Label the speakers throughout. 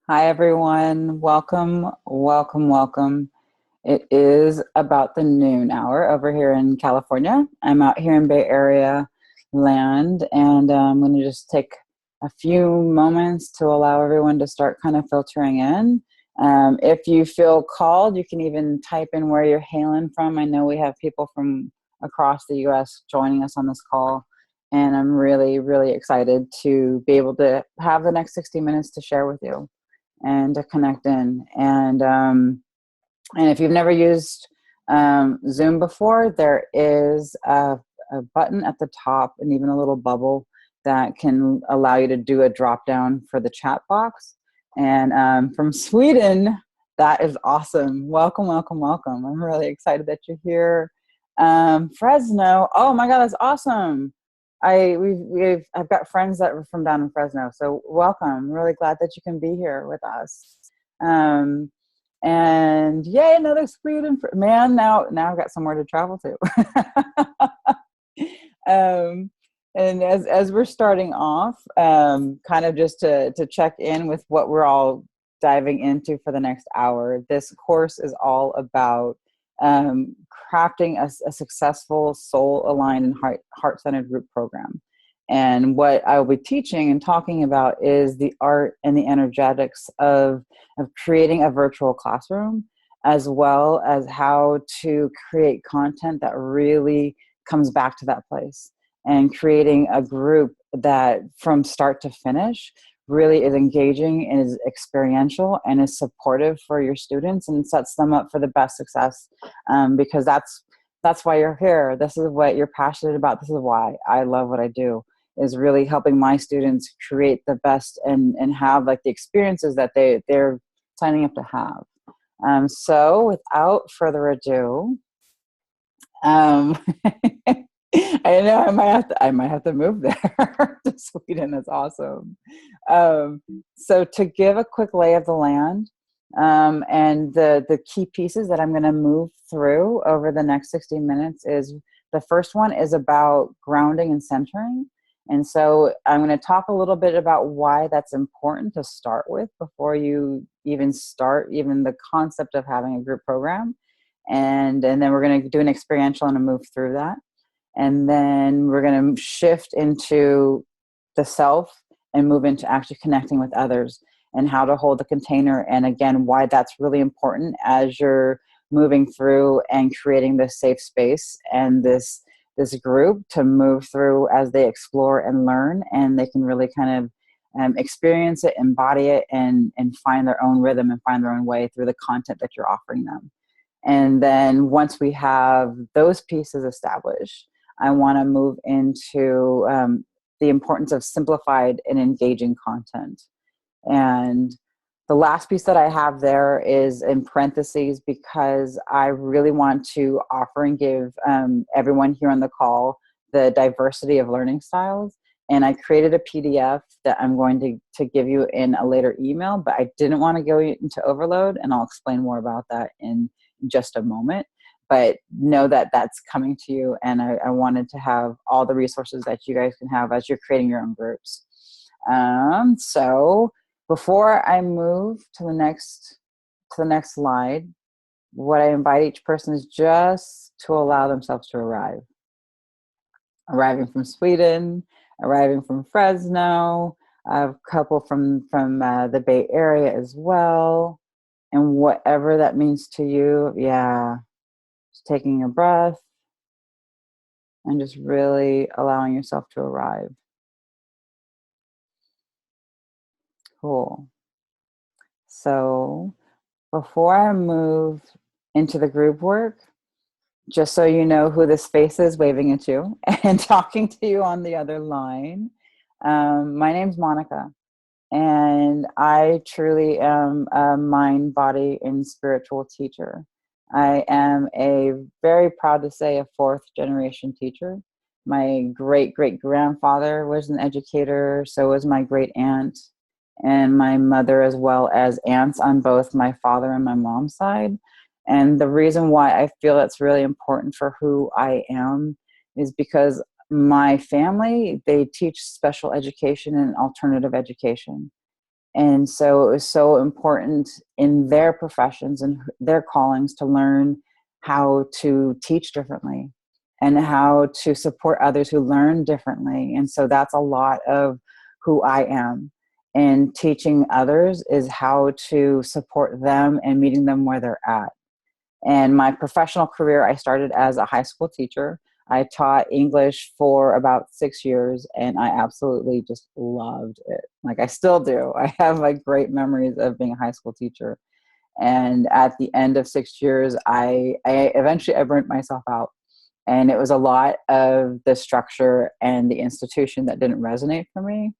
Speaker 1: Hi, everyone. Welcome, welcome, welcome. It is about the noon hour over here in California. I'm out here in Bay Area land, and I'm going to just take a few moments to allow everyone to start kind of filtering in. If you feel called, you can even type in where you're hailing from. I know we have people from across the U.S. joining us on this call, and I'm really, really excited to be able to have the next 60 minutes to share with you and to connect in. And if you've never used Zoom before, there is a button at the top and even a little bubble that can allow you to do a drop down for the chat box. And from Sweden, that is awesome. Welcome, welcome, welcome. I'm really excited that you're here. Fresno, oh my God, that's awesome. I've got friends that were from down in Fresno, so welcome. I'm really glad that you can be here with us. And yay, another Sweden man. Now I've got somewhere to travel to. And as we're starting off, kind of just to check in with what we're all diving into for the next hour. This course is all about crafting a successful, soul-aligned and heart-centered group program. And what I will be teaching and talking about is the art and the energetics of creating a virtual classroom, as well as how to create content that really comes back to that place, and creating a group that from start to finish really is engaging and is experiential and is supportive for your students and sets them up for the best success, because that's why you're here. This is what you're passionate about. This is why I love what I do, is really helping my students create the best and have like the experiences that they're signing up to have. So without further ado, um, I know I might have to move there to Sweden. That's awesome. So to give a quick lay of the land, and the key pieces that I'm going to move through over the next 60 minutes is the first one is about grounding and centering. And so I'm going to talk a little bit about why that's important to start with before you even start even the concept of having a group program. And then we're going to do an experiential and a move through that. And then we're going to shift into the self and move into actually connecting with others and how to hold the container. And again, why that's really important as you're moving through and creating this safe space and this group to move through as they explore and learn, and they can really kind of experience it, embody it, and find their own rhythm and find their own way through the content that you're offering them. And then once we have those pieces established, I want to move into the importance of simplified and engaging content. And the last piece that I have there is in parentheses, because I really want to offer and give everyone here on the call the diversity of learning styles. And I created a PDF that I'm going to give you in a later email, but I didn't want to go into overload, and I'll explain more about that in just a moment. But know that that's coming to you, and I wanted to have all the resources that you guys can have as you're creating your own groups. So before I move to the next slide, what I invite each person is just to allow themselves to arrive. Arriving from Sweden, arriving from Fresno, a couple from the Bay Area as well, and whatever that means to you. Yeah, just taking a breath and just really allowing yourself to arrive. Cool. So before I move into the group work, just so you know who this face is waving at you and talking to you on the other line, my name's Monica, and I truly am a mind, body, and spiritual teacher. I am very proud to say, a fourth generation teacher. My great grandfather was an educator, so was my great aunt, and my mother, as well as aunts on both my father and my mom's side. And the reason why I feel that's really important for who I am is because my family, they teach special education and alternative education. And so it was so important in their professions and their callings to learn how to teach differently and how to support others who learn differently. And so that's a lot of who I am. And teaching others is how to support them and meeting them where they're at. And my professional career, I started as a high school teacher. I taught English for about 6 years, and I absolutely just loved it. Like, I still do. I have like great memories of being a high school teacher. And at the end of 6 years, I eventually I burnt myself out. And it was a lot of the structure and the institution that didn't resonate for me.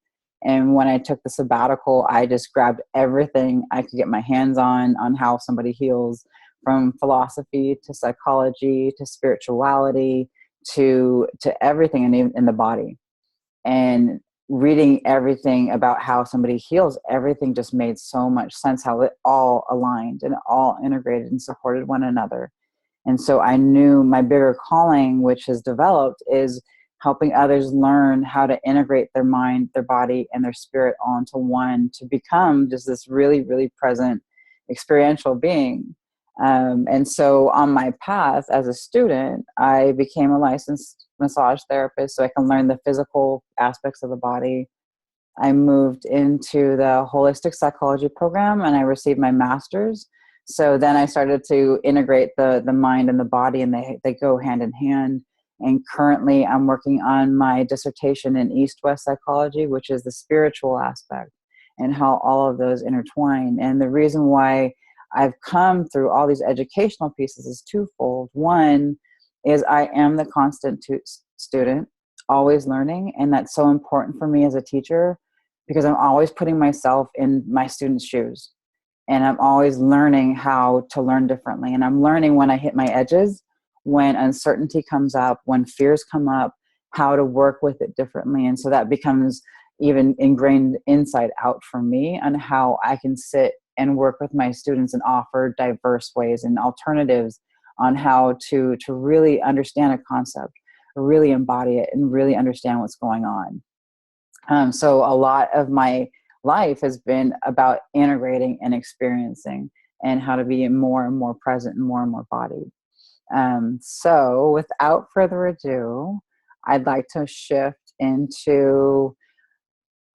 Speaker 1: And when I took the sabbatical, I just grabbed everything I could get my hands on how somebody heals, from philosophy to psychology to spirituality to everything in the body. And reading everything about how somebody heals, everything just made so much sense, how it all aligned and all integrated and supported one another. And so I knew my bigger calling, which has developed, is helping others learn how to integrate their mind, their body, and their spirit all into one to become just this really, really present experiential being. And so on my path as a student, I became a licensed massage therapist so I can learn the physical aspects of the body. I moved into the holistic psychology program and I received my master's. So then I started to integrate the mind and the body, and they go hand in hand. And currently I'm working on my dissertation in East-West psychology, which is the spiritual aspect and how all of those intertwine. And the reason why I've come through all these educational pieces is twofold. One is I am the constant student, always learning. And that's so important for me as a teacher, because I'm always putting myself in my students' shoes. And I'm always learning how to learn differently. And I'm learning when I hit my edges, when uncertainty comes up, when fears come up, how to work with it differently. And so that becomes even ingrained inside out for me on how I can sit and work with my students and offer diverse ways and alternatives on how to really understand a concept, really embody it, and really understand what's going on. So a lot of my life has been about integrating and experiencing and how to be more and more present and more bodied. So without further ado, I'd like to shift into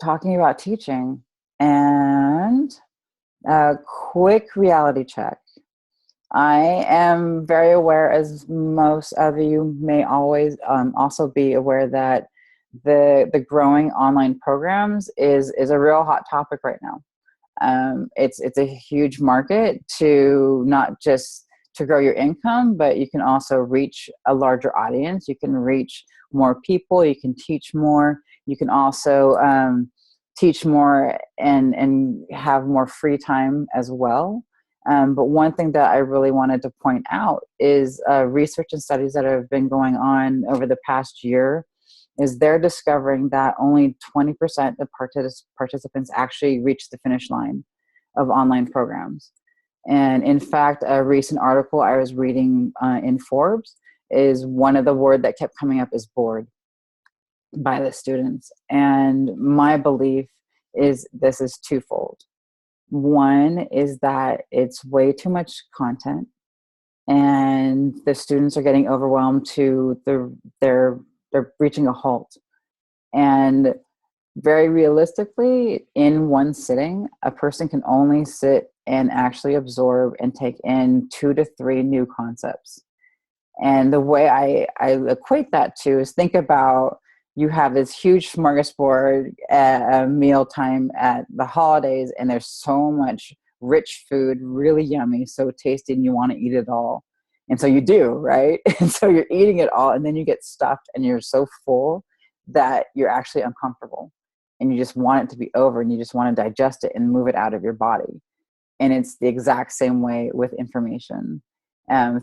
Speaker 1: talking about teaching and a quick reality check. I am very aware, as most of you may always also be aware, that the growing online programs is a real hot topic right now. It's a huge market to not just to grow your income, but you can also reach a larger audience. You can reach more people. You can teach more. You can also teach more and have more free time as well. But one thing that I really wanted to point out is research and studies that have been going on over the past year is they're discovering that only 20% of participants actually reach the finish line of online programs. And in fact, a recent article I was reading in Forbes is one of the word that kept coming up is bored by the students. And my belief is this is twofold. One is that it's way too much content and the students are getting overwhelmed to they're reaching a halt. And very realistically, in one sitting, a person can only sit and actually absorb and take in 2 to 3 new concepts. And the way I equate that to is, think about, you have this huge smorgasbord at meal time at the holidays, and there's so much rich food, really yummy, so tasty, and you want to eat it all. And so you do, right? And so you're eating it all, and then you get stuffed, and you're so full that you're actually uncomfortable. And you just want it to be over, and you just want to digest it and move it out of your body. And it's the exact same way with information.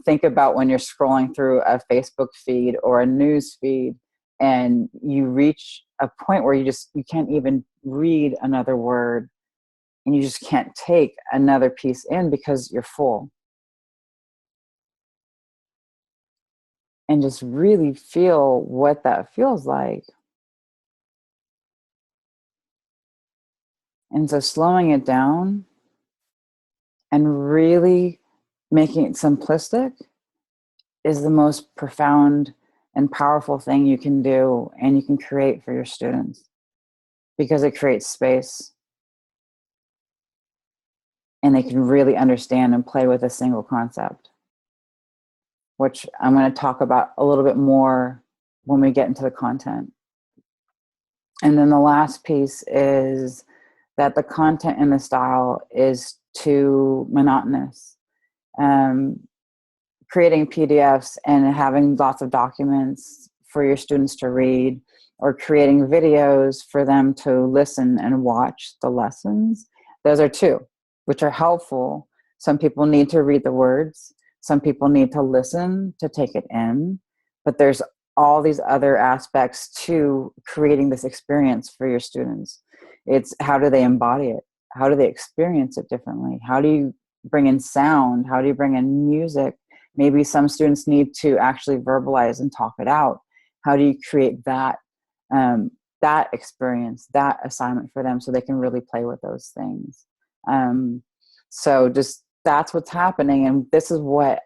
Speaker 1: Think about when you're scrolling through a Facebook feed or a news feed, and you reach a point where you can't even read another word, and you just can't take another piece in because you're full. And just really feel what that feels like. And so slowing it down and really making it simplistic is the most profound and powerful thing you can do and you can create for your students, because it creates space and they can really understand and play with a single concept, which I'm going to talk about a little bit more when we get into the content. And then the last piece is that the content and the style is too monotonous. Creating PDFs and having lots of documents for your students to read, or creating videos for them to listen and watch the lessons. Those are two, which are helpful. Some people need to read the words. Some people need to listen to take it in. But there's all these other aspects to creating this experience for your students. It's how do they embody it? How do they experience it differently? How do you bring in sound? How do you bring in music? Maybe some students need to actually verbalize and talk it out. How do you create that that experience, that assignment for them so they can really play with those things? So just that's what's happening. And this is what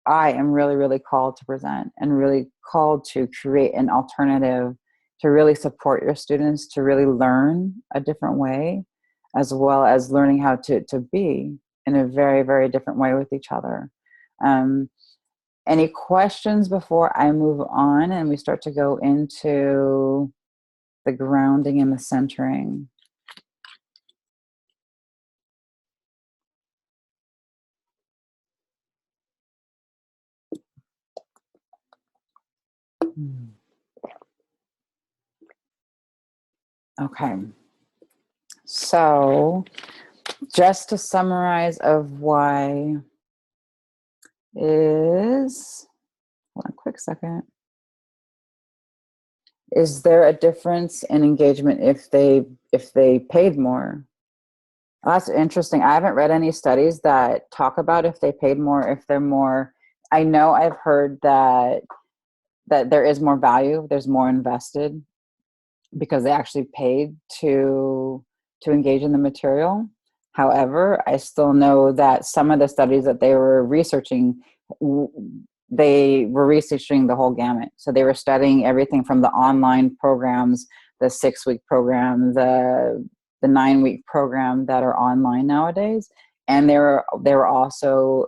Speaker 1: I am really, really called to present, and really called to create an alternative to really support your students to really learn a different way, as well as learning how to be in a very, very different way with each other. Any questions before I move on and we start to go into the grounding and the centering? Okay. So just to summarize of why is, hold on a quick second. Is there a difference in engagement if they paid more? That's interesting. I haven't read any studies that talk about if they paid more, if they're more. I know I've heard that there is more value, there's more invested because they actually paid to engage in the material. However, I still know that some of the studies that they were researching, they were researching the whole gamut. So they were studying everything from the online programs, the 6-week program, the 9-week program that are online nowadays. And they were also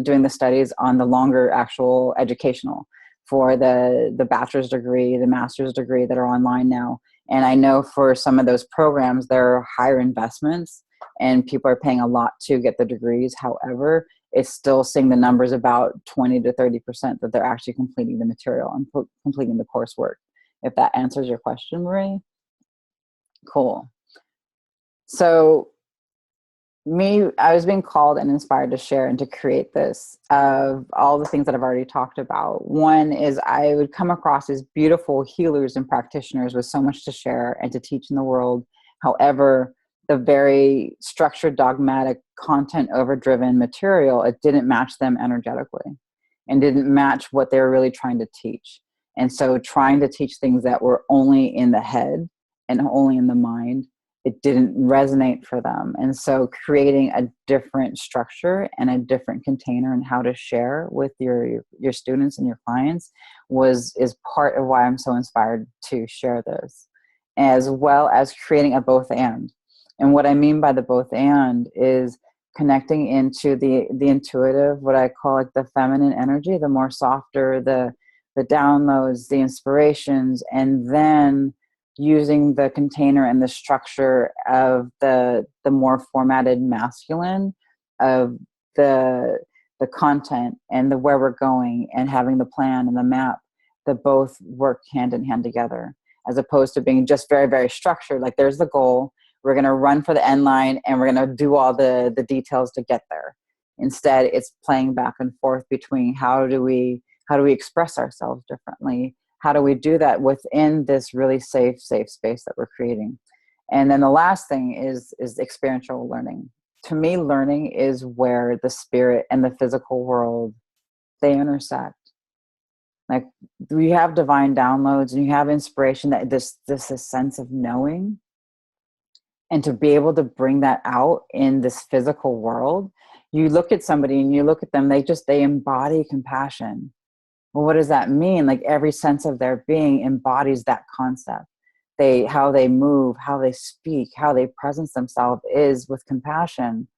Speaker 1: doing the studies on the longer actual educational for the bachelor's degree, the master's degree that are online now. And I know for some of those programs, there are higher investments and people are paying a lot to get the degrees. However, it's still seeing the numbers about 20 to 30% that they're actually completing the material and completing the coursework. If that answers your question, Marie. Cool. So I was being called and inspired to share and to create this of all the things that I've already talked about. One is I would come across these beautiful healers and practitioners with so much to share and to teach in the world. However, the very structured, dogmatic, content overdriven material, it didn't match them energetically and didn't match what they were really trying to teach. And so trying to teach things that were only in the head and only in the mind, it didn't resonate for them. And so creating a different structure and a different container and how to share with your students and your clients is part of why I'm so inspired to share this, as well as creating a both and. And what I mean by the both and is connecting into the intuitive, what I call like the feminine energy, the more softer, the downloads, the inspirations, and then using the container and the structure of the more formatted masculine of the content and the where we're going and having the plan and the map that both work hand in hand together, as opposed to being just very, very structured. Like there's the goal, we're going to run for the end line and we're going to do all the details to get there. Instead, it's playing back and forth between how do we express ourselves differently? How do we do that within this really safe space that we're creating? And then the last thing is experiential learning. To me, learning is where the spirit and the physical world, they intersect. Like we have divine downloads and you have inspiration, that this sense of knowing. And to be able to bring that out in this physical world, you look at somebody and you look at them, they embody compassion. Well, what does that mean? Like every sense of their being embodies that concept. How they move, how they speak, how they presence themselves is with compassion.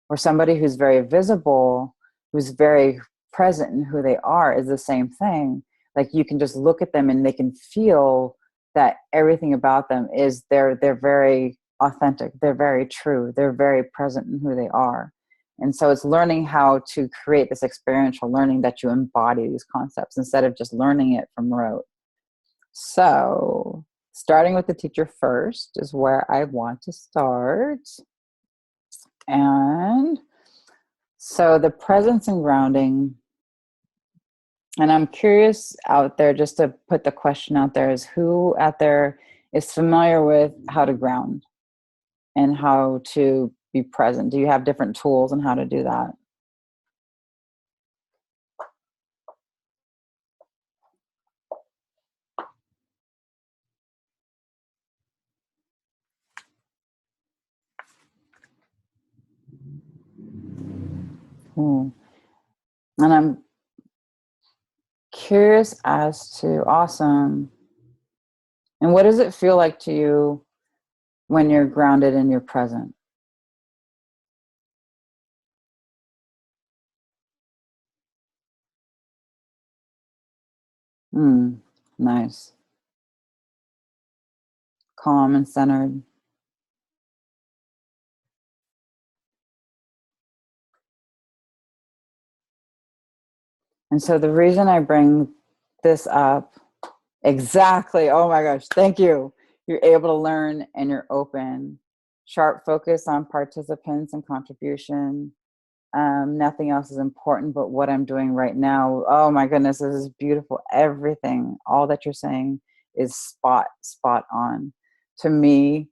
Speaker 1: Or somebody who's very visible, who's very present in who they are, is the same thing. Like you can just look at them and they can feel that everything about them is they're very authentic, they're very true, they're very present in who they are. And so it's learning how to create this experiential learning that you embody these concepts instead of just learning it from rote. So starting with the teacher first is where I want to start. And so the presence and grounding, and I'm curious out there, just to put the question out there, is who out there is familiar with how to ground and how to be present? Do you have different tools on how to do that? Hmm. And I'm curious as to, awesome. And what does it feel like to you when you're grounded and you're present? Nice. Calm and centered. And so the reason I bring this up, exactly, oh my gosh, thank you. You're able to learn and you're open. Sharp focus on participants and contribution. Nothing else is important but what I'm doing right now. Oh my goodness, this is beautiful. Everything, all that you're saying is spot on. To me,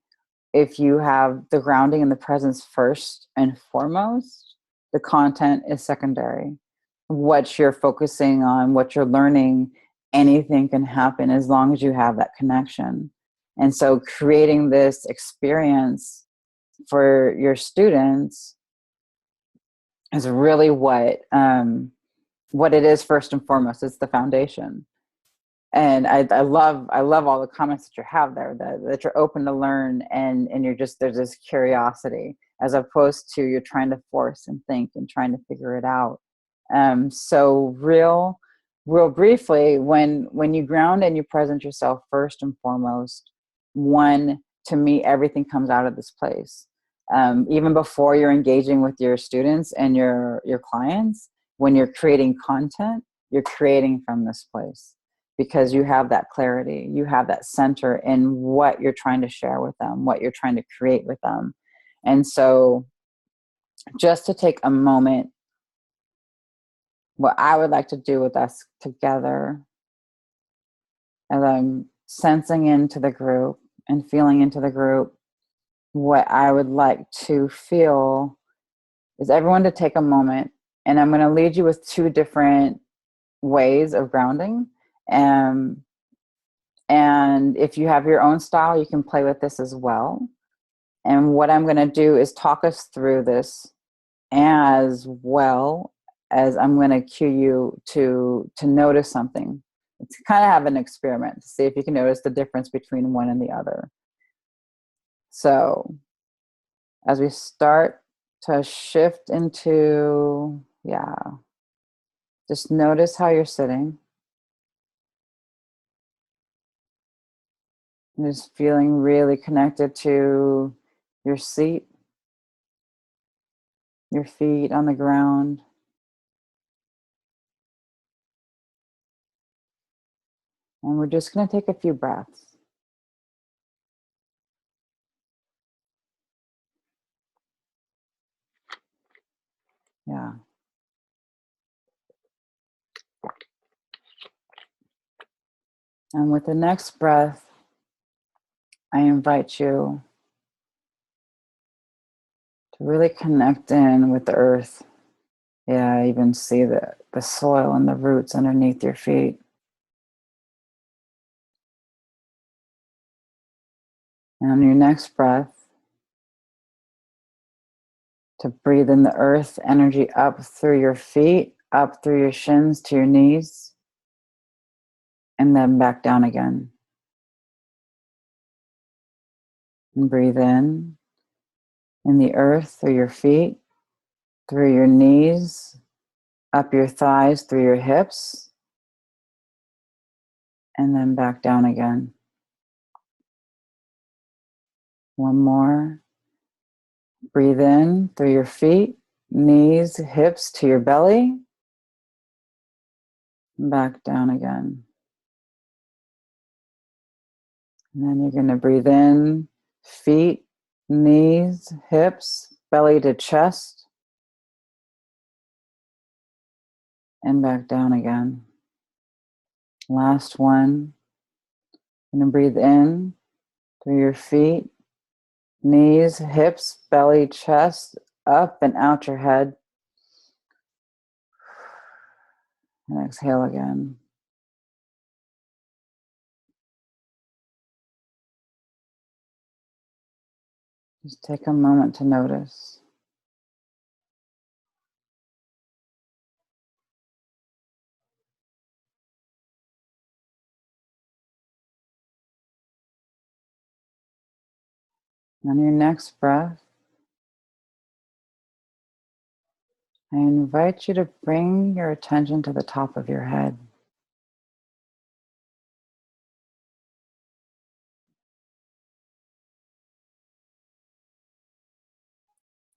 Speaker 1: if you have the grounding and the presence first and foremost, the content is secondary. What you're focusing on, what you're learning, anything can happen as long as you have that connection. And so creating this experience for your students is really what it is first and foremost. It's the foundation. And I love all the comments that you have there, that you're open to learn, and you're just, there's this curiosity as opposed to you're trying to force and think and trying to figure it out. So real briefly, when you ground and you present yourself first and foremost, one, to me, everything comes out of this place. Even before you're engaging with your students and your clients, when you're creating content, you're creating from this place because you have that clarity, you have that center in what you're trying to share with them, what you're trying to create with them. And so just to take a moment, what I would like to do with us together, as I'm sensing into the group and feeling into the group, what I would like to feel is everyone to take a moment, and I'm going to lead you with two different ways of grounding. And if you have your own style, you can play with this as well. And what I'm going to do is talk us through this, as well as I'm going to cue you to notice something. To kind of have an experiment to see if you can notice the difference between one and the other. So as we start to shift into, just notice how you're sitting. And just feeling really connected to your seat, your feet on the ground. And we're just going to take a few breaths. Yeah. And with the next breath, I invite you to really connect in with the earth. Yeah, even see the soil and the roots underneath your feet. And on your next breath, to breathe in the earth energy up through your feet, up through your shins to your knees, and then back down again. And breathe in the earth through your feet, through your knees, up your thighs, through your hips, and then back down again. One more. Breathe in through your feet, knees, hips to your belly, back down again. And then you're going to breathe in, feet, knees, hips, belly to chest, and back down again. Last one. You're going to breathe in through your feet, knees, hips, belly, chest, up and out your head. And exhale again. Just take a moment to notice. On your next breath, I invite you to bring your attention to the top of your head.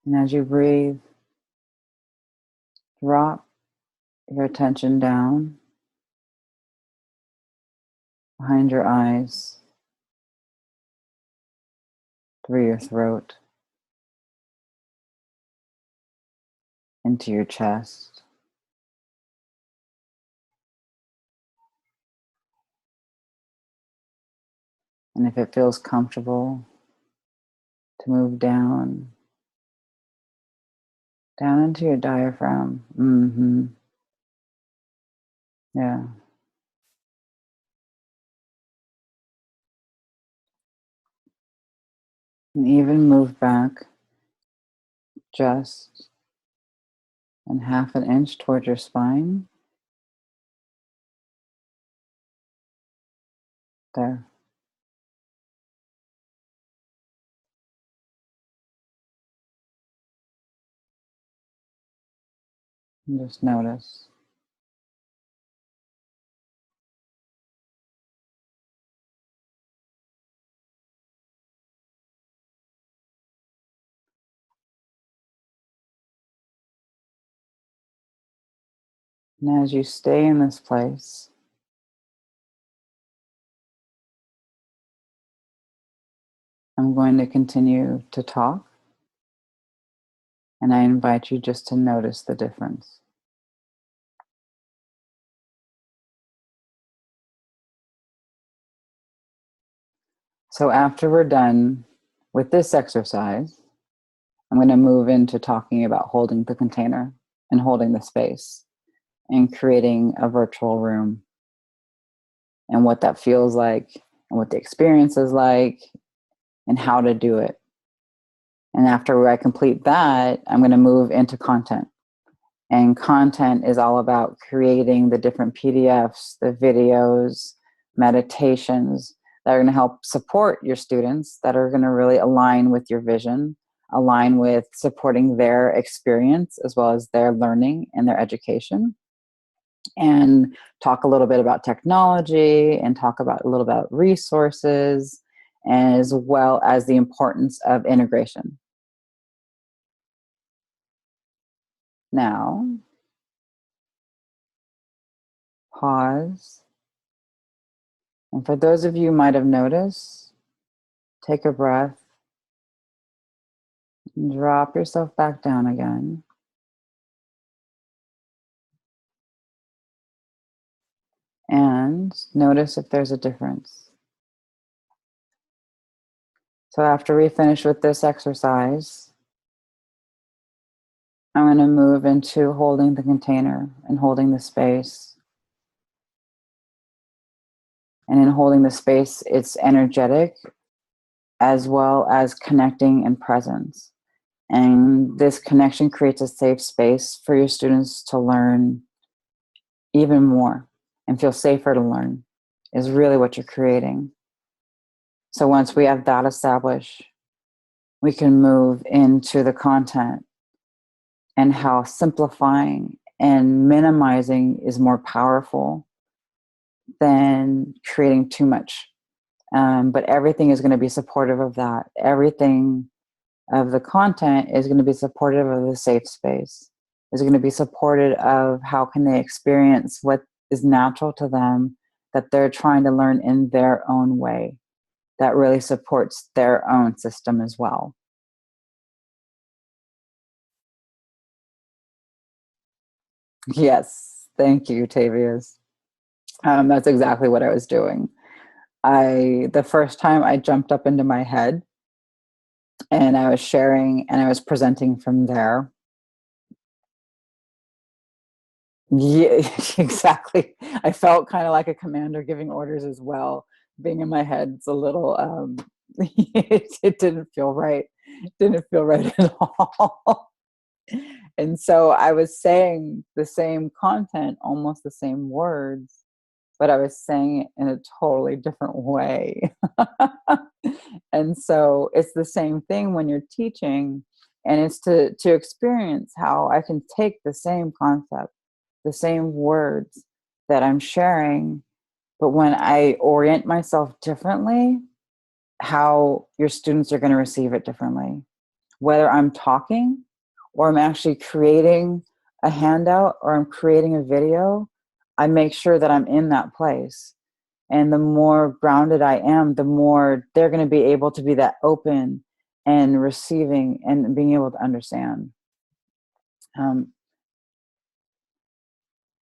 Speaker 1: And as you breathe, drop your attention down behind your eyes, through your throat, into your chest. And if it feels comfortable, to move down into your diaphragm. Yeah. And even move back just and 1/2 inch towards your spine. There. And just notice. And as you stay in this place, I'm going to continue to talk, and I invite you just to notice the difference. So after we're done with this exercise, I'm going to move into talking about holding the container and holding the space and creating a virtual room and what that feels like and what the experience is like and how to do it. And after I complete that, I'm going to move into content. And content is all about creating the different PDFs, the videos, meditations that are going to help support your students, that are going to really align with your vision, align with supporting their experience as well as their learning and their education. And talk a little bit about technology and talk about a little about resources, as well as the importance of integration. Now, pause. And for those of you who might have noticed, take a breath and drop yourself back down again. And notice if there's a difference. So after we finish with this exercise, I'm going to move into holding the container and holding the space. And in holding the space, it's energetic as well as connecting and presence. And this connection creates a safe space for your students to learn even more and feel safer to learn, is really what you're creating. So once we have that established, we can move into the content and how simplifying and minimizing is more powerful than creating too much. But everything is going to be supportive of that. Everything of the content is going to be supportive of the safe space. Is going to be supportive of how can they experience what is natural to them that they're trying to learn in their own way. That really supports their own system as well. Yes, thank you, Tavius. That's exactly what I was doing. The first time I jumped up into my head and I was sharing and I was presenting from there. Yeah, exactly. I felt kind of like a commander giving orders as well. Being in my head, it's a little, it didn't feel right. It didn't feel right at all. And so I was saying the same content, almost the same words, but I was saying it in a totally different way. And so it's the same thing when you're teaching, and it's to experience how I can take the same concept, the same words that I'm sharing, but when I orient myself differently, how your students are going to receive it differently. Whether I'm talking or I'm actually creating a handout or I'm creating a video, I make sure that I'm in that place. And the more grounded I am, the more they're going to be able to be that open and receiving and being able to understand. Um,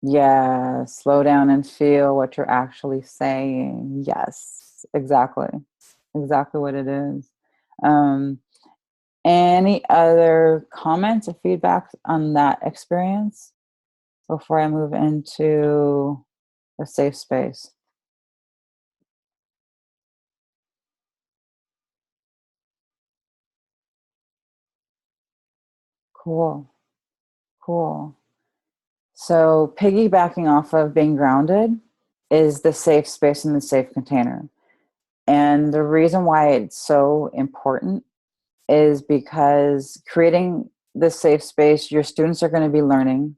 Speaker 1: yeah, slow down and feel what you're actually saying. Yes, exactly. Exactly what it is. Um, any other comments or feedback on that experience before I move into a safe space? Cool. Cool. So, piggybacking off of being grounded is the safe space and the safe container. And the reason why it's so important is because creating this safe space, your students are going to be learning,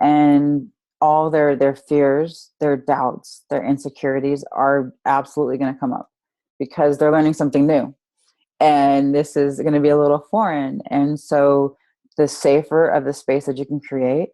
Speaker 1: and all their fears, their doubts, their insecurities are absolutely going to come up because they're learning something new. And this is going to be a little foreign. And so the safer of the space that you can create,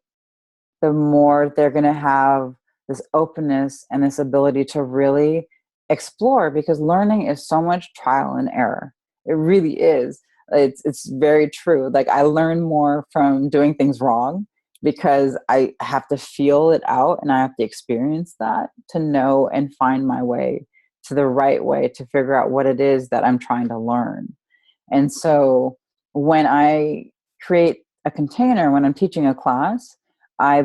Speaker 1: the more they're going to have this openness and this ability to really explore, because learning is so much trial and error. It really is. It's very true. Like, I learn more from doing things wrong because I have to feel it out and I have to experience that to know and find my way to the right way to figure out what it is that I'm trying to learn. And so when I create a container, when I'm teaching a class,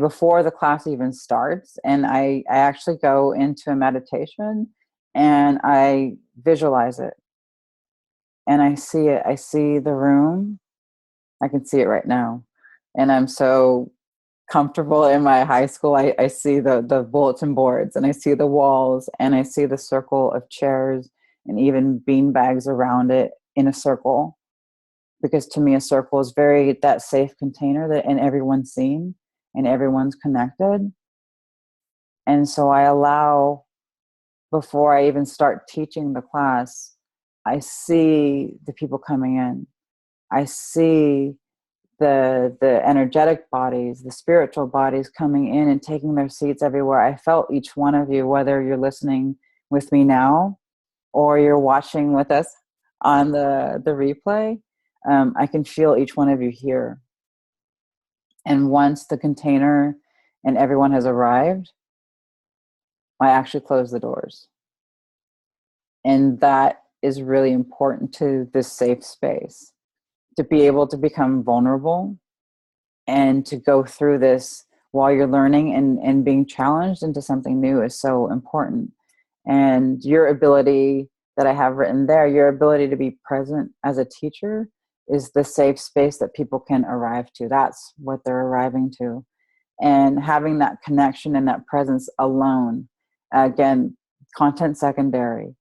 Speaker 1: before the class even starts, and I actually go into a meditation and I visualize it and I see it. I see the room. I can see it right now. And I'm so comfortable in my high school. I see the bulletin boards and I see the walls and I see the circle of chairs and even bean bags around it in a circle. Because to me, a circle is very that safe container that and everyone's seen and everyone's connected. And so I allow, before I even start teaching the class, I see the people coming in. I see the energetic bodies, the spiritual bodies coming in and taking their seats everywhere. I felt each one of you, whether you're listening with me now or you're watching with us on the replay. I can feel each one of you here. And once the container and everyone has arrived, I actually close the doors. And that is really important to this safe space, to be able to become vulnerable and to go through this while you're learning and being challenged into something new is so important. And your ability that I have written there, your ability to be present as a teacher is the safe space that people can arrive to. That's what they're arriving to. And having that connection and that presence alone, again, content secondary.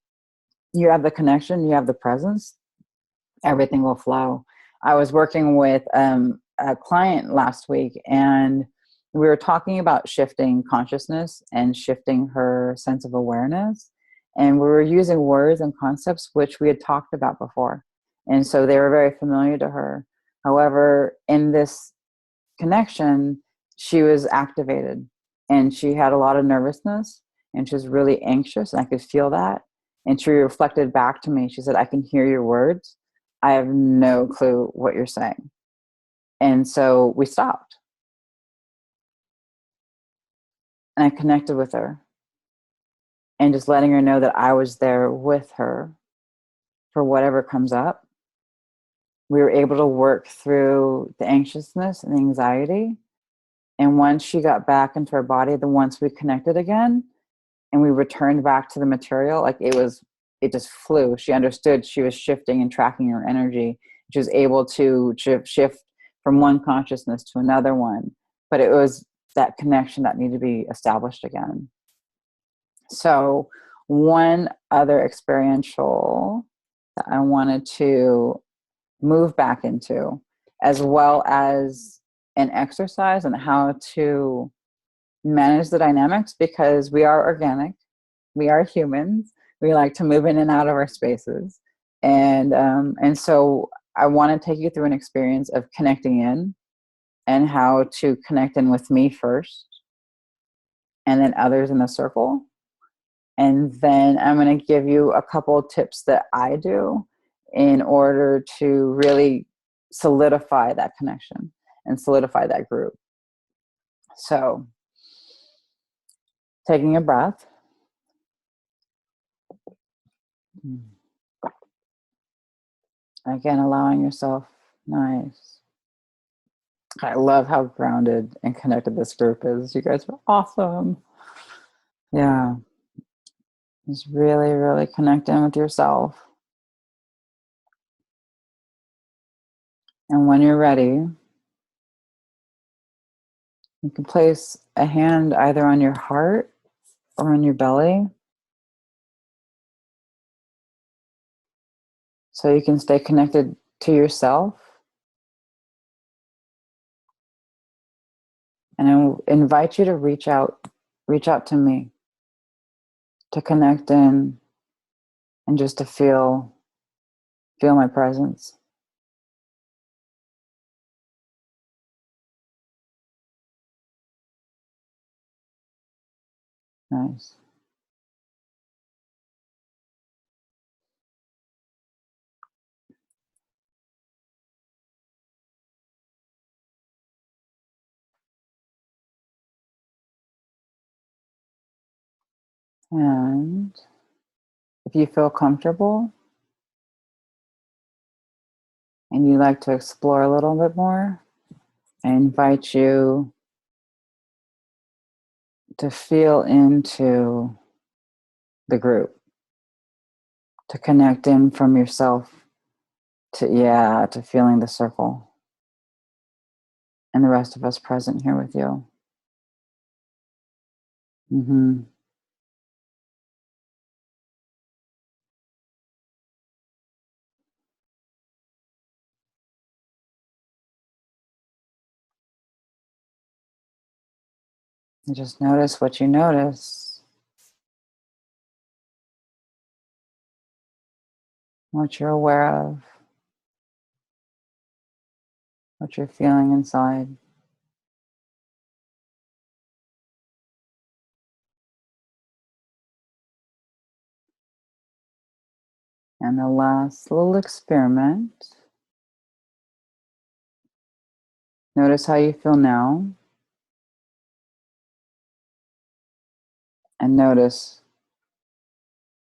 Speaker 1: You have the connection, you have the presence, everything will flow. I was working with a client last week, and we were talking about shifting consciousness and shifting her sense of awareness. And we were using words and concepts which we had talked about before. And so they were very familiar to her. However, in this connection, she was activated and she had a lot of nervousness and she was really anxious, and I could feel that. And she reflected back to me. She said, I can hear your words. I have no clue what you're saying. And so we stopped and I connected with her and just letting her know that I was there with her for whatever comes up. We were able to work through the anxiousness and anxiety. And once she got back into her body, once we connected again and we returned back to the material, like it just flew. She understood she was shifting and tracking her energy. She was able to shift from one consciousness to another one. But it was that connection that needed to be established again. So one other experiential that I wanted to move back into, as well as an exercise on how to manage the dynamics, because we are organic, we are humans, we like to move in and out of our spaces, and so I want to take you through an experience of connecting in and how to connect in with me first, and then others in the circle, and then I'm going to give you a couple of tips that I do in order to really solidify that connection and solidify that group. So, taking a breath. Again, allowing yourself, nice. I love how grounded and connected this group is. You guys are awesome. Yeah. Just really, really connect in with yourself. And when you're ready, you can place a hand either on your heart or on your belly, so you can stay connected to yourself. And I invite you to reach out to me, to connect in, and just to feel my presence. Nice. And if you feel comfortable and you like to explore a little bit more, I invite you to feel into the group, to connect in from yourself to feeling the circle and the rest of us present here with you. Mm-hmm. And just notice what you notice, what you're aware of, what you're feeling inside. And the last little experiment, notice how you feel now, and notice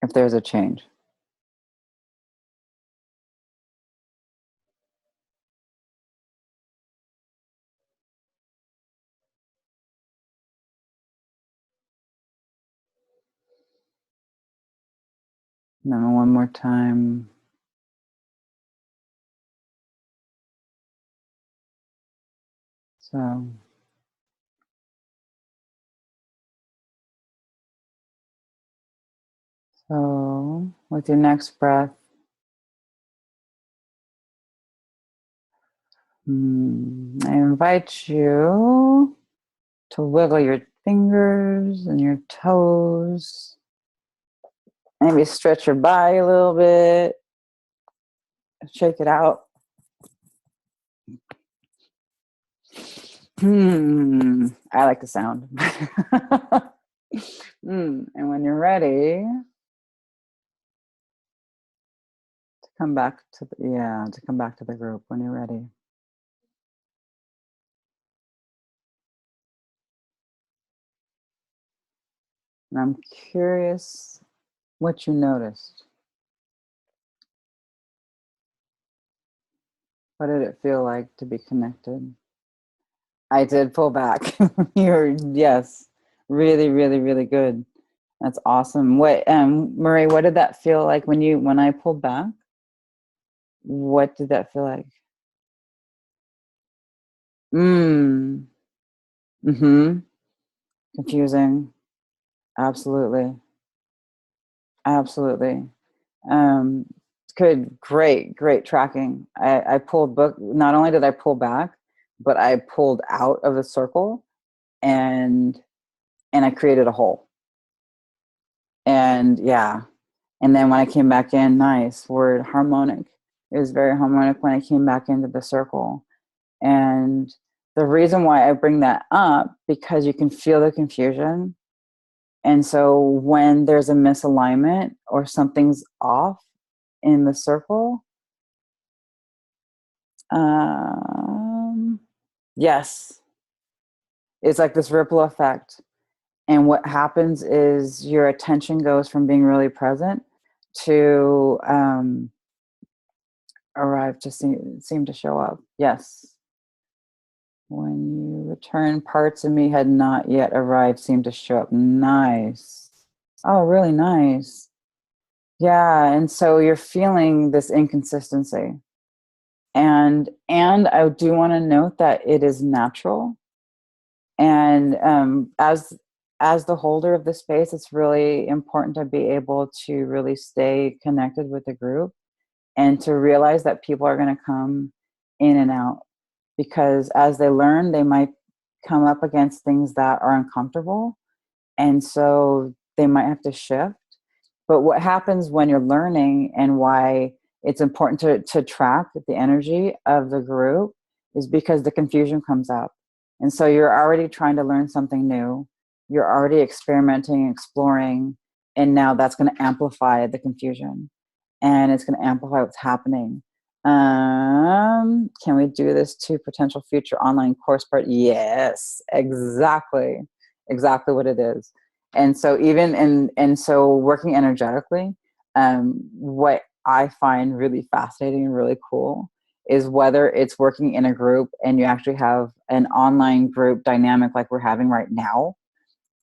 Speaker 1: if there's a change. And then one more time. So with your next breath, I invite you to wiggle your fingers and your toes. Maybe stretch your body a little bit. Shake it out. I like the sound. And when you're ready, come back to the group when you're ready. And I'm curious what you noticed. What did it feel like to be connected? I did pull back. Yes, really, really, really good. That's awesome. What, Murray, what did that feel like when I pulled back? What did that feel like? Mm-hmm. Confusing. Absolutely. Absolutely. Um, Good, great tracking. I pulled not only did I pull back, but I pulled out of the circle and I created a hole. And yeah. And then when I came back in, nice word, harmonic. It was very harmonic when I came back into the circle. And the reason why I bring that up, because you can feel the confusion. And so when there's a misalignment or something's off in the circle, yes, it's like this ripple effect. And what happens is your attention goes from being really present to arrive to seem to show up. Yes. When you return, parts of me had not yet arrived, seemed to show up. Nice. Oh, really nice. Yeah, and so you're feeling this inconsistency. And I do want to note that it is natural. And as the holder of the space, it's really important to be able to really stay connected with the group and to realize that people are going to come in and out, because as they learn, they might come up against things that are uncomfortable, and so they might have to shift. But what happens when you're learning, and why it's important to track the energy of the group, is because the confusion comes up. And so you're already trying to learn something new. You're already experimenting, exploring, and now that's going to amplify the confusion, and it's going to amplify what's happening. Can we do this to potential future online course part? Yes, exactly what it is. And so so working energetically, what I find really fascinating and really cool is whether it's working in a group and you actually have an online group dynamic like we're having right now,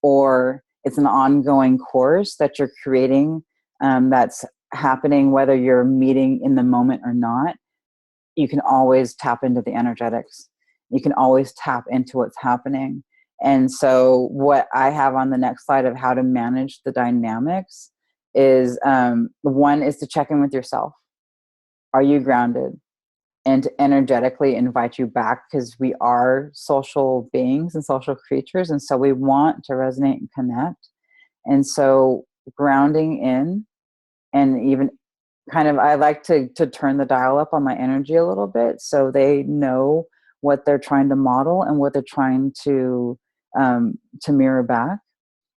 Speaker 1: or it's an ongoing course that you're creating, that's happening whether you're meeting in the moment or not. You can always tap into the energetics. You can always tap into what's happening. And so what I have on the next slide of how to manage the dynamics is, one is to check in with yourself. Are you grounded? And to energetically invite you back, because we are social beings and social creatures. And so we want to resonate and connect. And so grounding in, and even kind of, I like to turn the dial up on my energy a little bit so they know what they're trying to model and what they're trying to mirror back.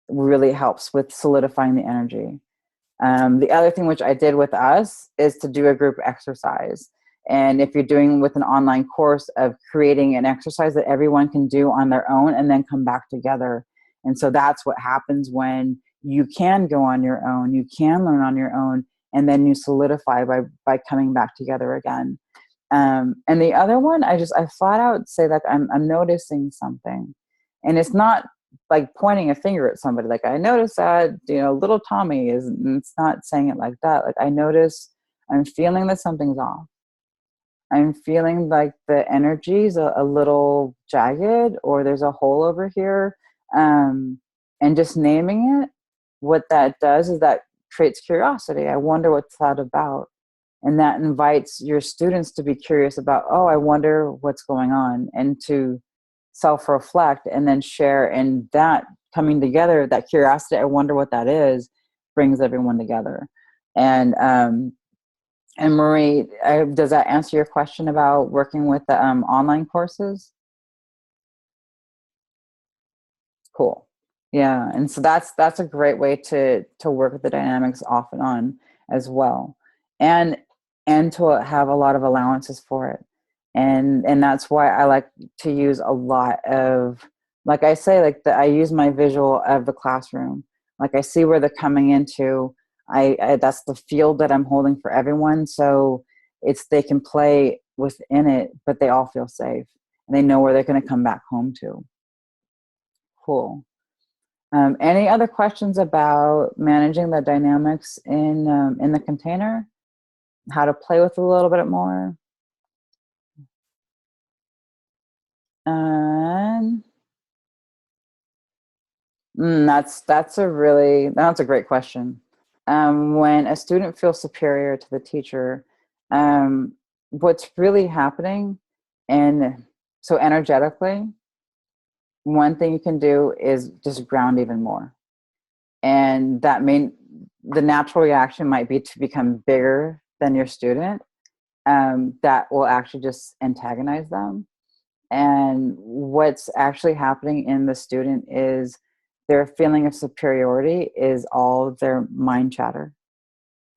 Speaker 1: Really helps with solidifying the energy. The other thing which I did with us is to do a group exercise. And if you're doing with an online course, of creating an exercise that everyone can do on their own and then come back together. And so that's what happens when you can go on your own, you can learn on your own, and then you solidify by coming back together again. And the other one, I flat out say that I'm noticing something, and it's not like pointing a finger at somebody. Like, I notice that, little Tommy is, it's not saying it like that. Like, I notice, I'm feeling that something's off. I'm feeling like the energy's a little jagged, or there's a hole over here. And just naming it, what that does is that creates curiosity. I wonder what's that about. And that invites your students to be curious about, oh, I wonder what's going on, and to self-reflect and then share. And that coming together, that curiosity, I wonder what that is, brings everyone together. And Marie, does that answer your question about working with the online courses? Cool. Yeah, and so that's a great way to work with the dynamics off and on as well, and to have a lot of allowances for it, and that's why I like to use a lot of, like I say, like I use my visual of the classroom. Like I see where they're coming into. I that's the field that I'm holding for everyone, so it's they can play within it, but they all feel safe and they know where they're going to come back home to. Cool. Any other questions about managing the dynamics in the container? How to play with it a little bit more? And that's a great question. When a student feels superior to the teacher, what's really happening, and so energetically, one thing you can do is just ground even more. And the natural reaction might be to become bigger than your student. That will actually just antagonize them. And what's actually happening in the student is their feeling of superiority is all their mind chatter.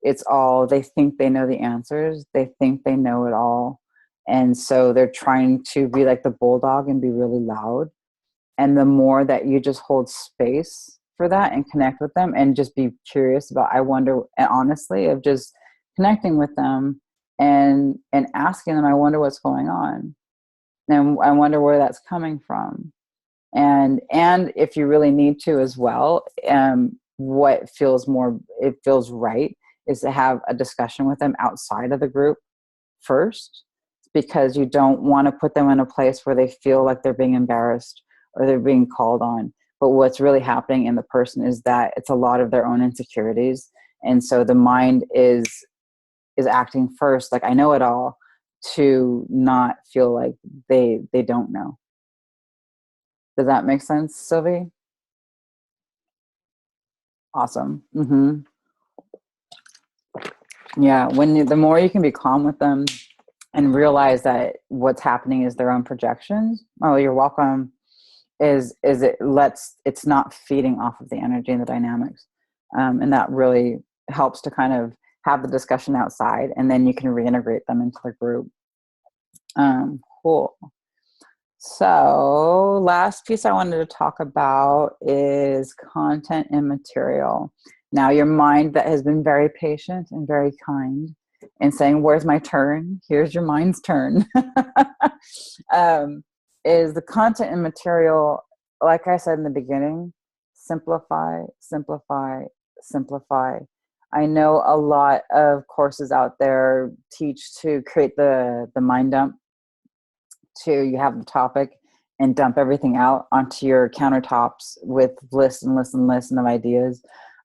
Speaker 1: It's all, they think they know the answers. They think they know it all. And so they're trying to be like the bulldog and be really loud. And the more that you just hold space for that and connect with them and just be curious about, I wonder, and honestly, of just connecting with them and asking them, I wonder what's going on. And I wonder where that's coming from. And if you really need to as well, what it feels right is to have a discussion with them outside of the group first, because you don't want to put them in a place where they feel like they're being embarrassed or they're being called on. But what's really happening in the person is that it's a lot of their own insecurities. And so the mind is acting first, like I know it all, to not feel like they don't know. Does that make sense, Sylvie? Awesome. Yeah, the more you can be calm with them and realize that what's happening is their own projections. Oh, you're welcome. It's not feeding off of the energy and the dynamics, and that really helps to kind of have the discussion outside, and then you can reintegrate them into the group. Cool. So last piece I wanted to talk about is content and material. Now, your mind that has been very patient and very kind and saying, where's my turn? Here's your mind's turn. Is the content and material, like I said in the beginning, simplify, simplify, simplify. I know a lot of courses out there teach to create the mind dump. You have the topic and dump everything out onto your countertops with lists and lists and lists of ideas.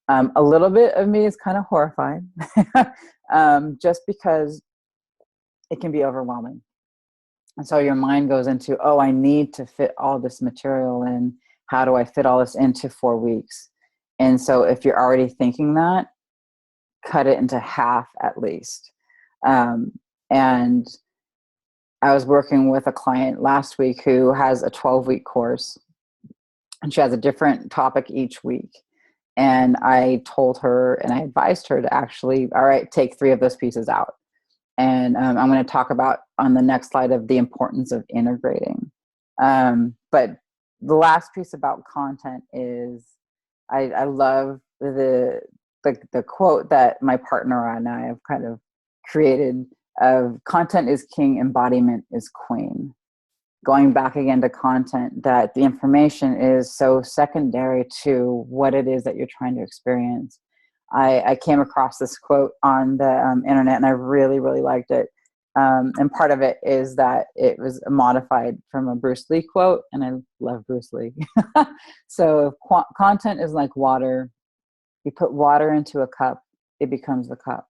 Speaker 1: A little bit of me is kind of horrified, just because it can be overwhelming. And so your mind goes into, oh, I need to fit all this material in. How do I fit all this into 4 weeks? And so if you're already thinking that, cut it into half at least. And I was working with a client last week who has a 12-week course, and she has a different topic each week. And I told her and I advised her to actually, all right, take 3 of those pieces out. And I'm going to talk about on the next slide of the importance of integrating. But the last piece about content is I love the quote that my partner and I have kind of created of content is king, embodiment is queen. Going back again to content, that the information is so secondary to what it is that you're trying to experience. I came across this quote on the internet and I really, really liked it. And part of it is that it was modified from a Bruce Lee quote, and I love Bruce Lee. So content is like water. You put water into a cup, it becomes the cup.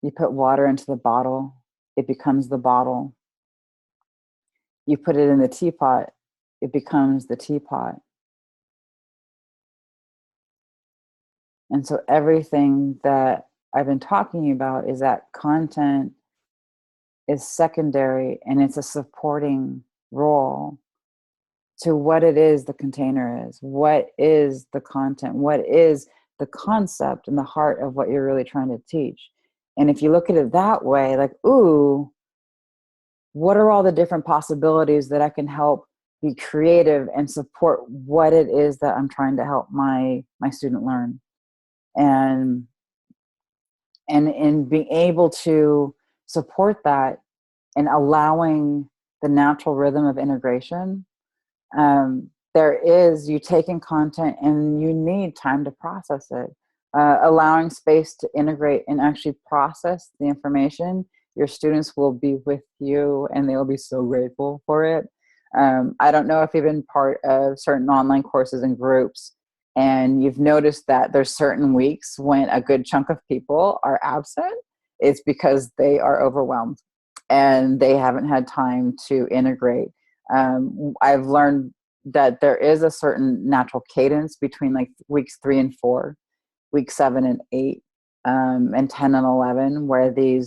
Speaker 1: You put water into the bottle, it becomes the bottle. You put it in the teapot, it becomes the teapot. And so everything that I've been talking about is that content is secondary, and it's a supporting role to what it is the container is. What is the content? What is the concept and the heart of what you're really trying to teach? And if you look at it that way, like, ooh, what are all the different possibilities that I can help be creative and support what it is that I'm trying to help my student learn? And in being able to support that and allowing the natural rhythm of integration, there is, you take in content and you need time to process it. Allowing space to integrate and actually process the information, your students will be with you and they'll be so grateful for it. I don't know if you've been part of certain online courses and groups, and you've noticed that there's certain weeks when a good chunk of people are absent. It's because they are overwhelmed and they haven't had time to integrate. I've learned that there is a certain natural cadence between like weeks 3 and 4, week 7 and 8, and 10 and 11, where the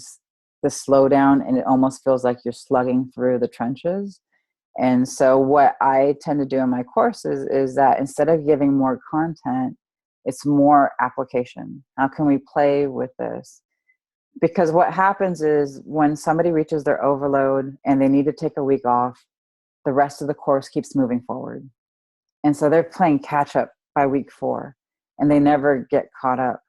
Speaker 1: slowdown, and it almost feels like you're slugging through the trenches. And so what I tend to do in my courses is that instead of giving more content, it's more application. How can we play with this? Because what happens is when somebody reaches their overload and they need to take a week off, the rest of the course keeps moving forward. And so they're playing catch up by week 4 and they never get caught up.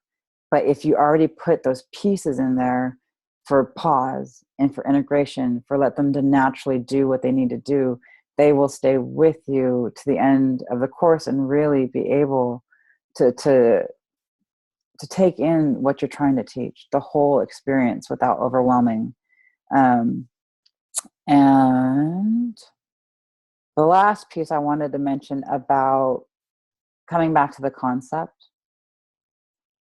Speaker 1: But if you already put those pieces in there for pause and for integration, for let them to naturally do what they need to do, they will stay with you to the end of the course and really be able to take in what you're trying to teach, the whole experience without overwhelming. And the last piece I wanted to mention about coming back to the concept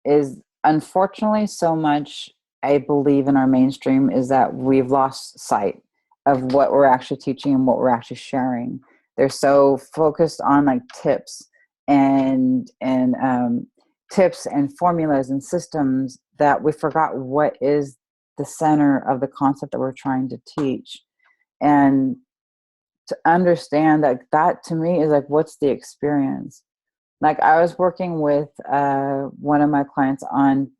Speaker 1: is, unfortunately, so much I believe in our mainstream is that we've lost sight of what we're actually teaching and what we're actually sharing. They're so focused on like tips and tips and formulas and systems that we forgot what is the center of the concept that we're trying to teach. And to understand that to me is like, what's the experience? Like I was working with one of my clients on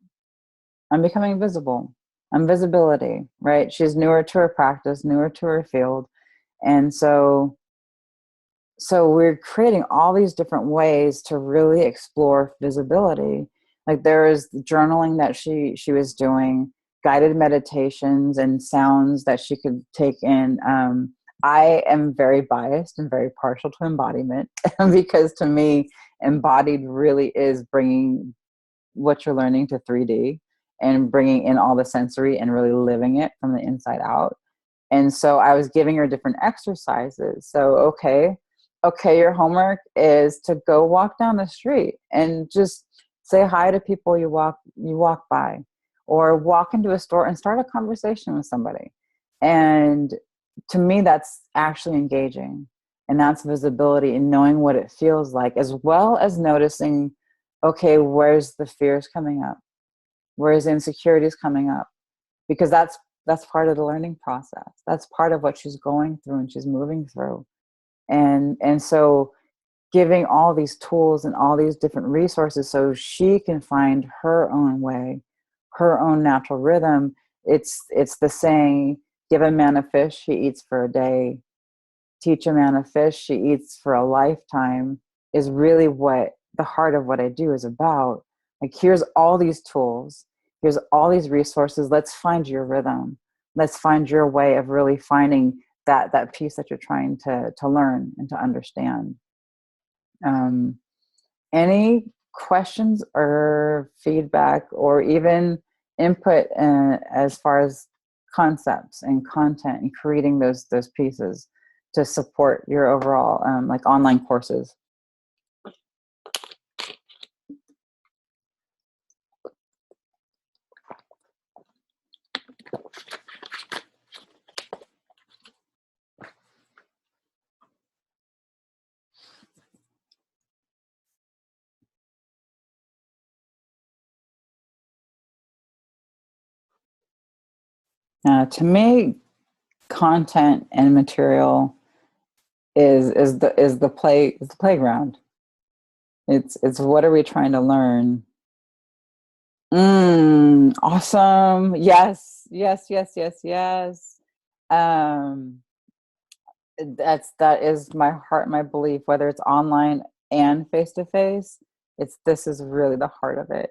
Speaker 1: becoming visible, on visibility, right? She's newer to her practice, newer to her field. And so we're creating all these different ways to really explore visibility. Like there is journaling that she was doing, guided meditations and sounds that she could take in. I am very biased and very partial to embodiment because to me, embodied really is bringing what you're learning to 3D and bringing in all the sensory and really living it from the inside out. And so I was giving her different exercises. So, okay, your homework is to go walk down the street and just say hi to people you walk by, or walk into a store and start a conversation with somebody. And to me, that's actually engaging, and that's visibility and knowing what it feels like, as well as noticing, okay, where's the fears coming up? Where's the insecurities coming up? Because that's part of the learning process. That's part of what she's going through and she's moving through. And so giving all these tools and all these different resources so she can find her own way, her own natural rhythm. It's the saying, give a man a fish, he eats for a day. Teach a man a fish, she eats for a lifetime, is really what the heart of what I do is about. Like, here's all these tools, here's all these resources. Let's find your rhythm. Let's find your way of really finding that piece that you're trying to learn and to understand. Any questions or feedback or even input as far as concepts and content and creating those pieces to support your overall like online courses. To me, content and material is the playground. It's what are we trying to learn? Awesome. Yes, yes, yes, yes, yes. Um, that is my heart, my belief, whether it's online and face to face, this is really the heart of it.